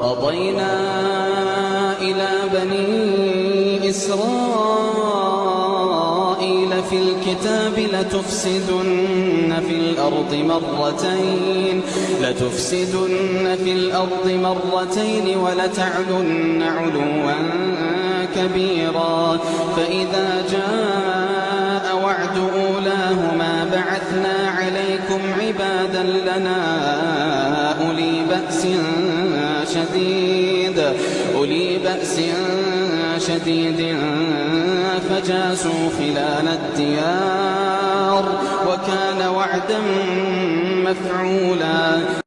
قضينا إلى بني إسرائيل في الكتاب لتفسدن في الأرض مرتين ولتعلن علوا كبيرا فإذا جاء وعد أولاهما بعثنا عليكم عبادا لنا أولي بأس شديد فجاسوا خلال الديار وكان وعدا مفعولا